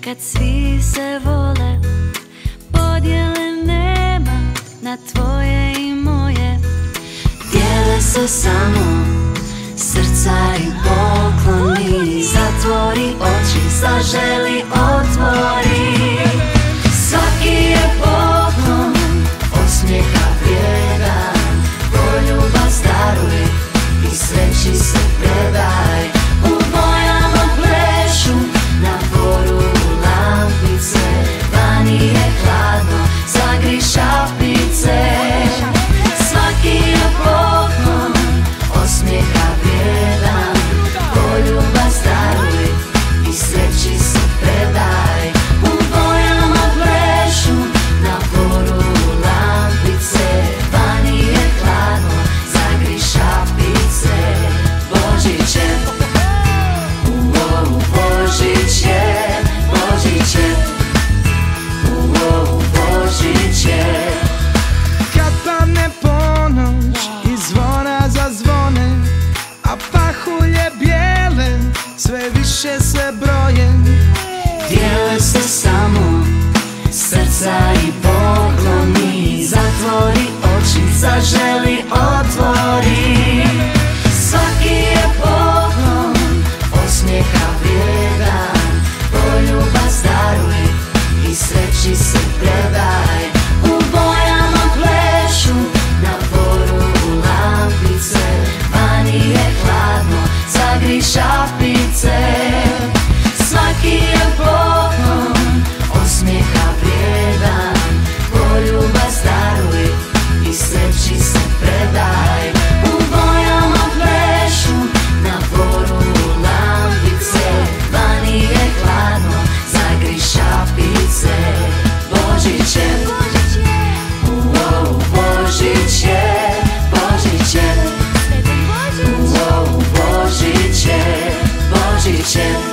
kad svi se vole, podjele nema na tvoje i moje. Dijele se samo srca i pokloni. Zatvori oči, zaželi, otvori. Svaki je poklon osmijeha vrijedan. Poljubav daruj i sreći se predaj. U bojama plešu na dvoru lampice. Vani je hladno, zagri šapice. Svaki je poklon osmijeha vrijedan. Poljubav daruj i sreći se predaj. U bojama plešu na dvoru lampice. Vani je hladno, zagri šapice. Božić je, Božić je, Božić je, Božić je. Kad padne ponoć i zvona zazvone, a pahulje bijele sve više se broje. Dijele se samo srca i pokloni. Zatvori oči, zaželi, otvori. Svaki je poklon osmijeha vrijedan. Poljubav daruj i sreći se predaj. U bojama plešu na dvoru lampice. Vani je hladno, zagri šapice. Svaki je poklon osmijeha vrijedan. Poljubav daruj i sreći se predaj. U bojama plešu na dvoru lampice. Vani je hladno, zagri šapice. Božić je, Božić je, Božić je, Božić je, Božić je.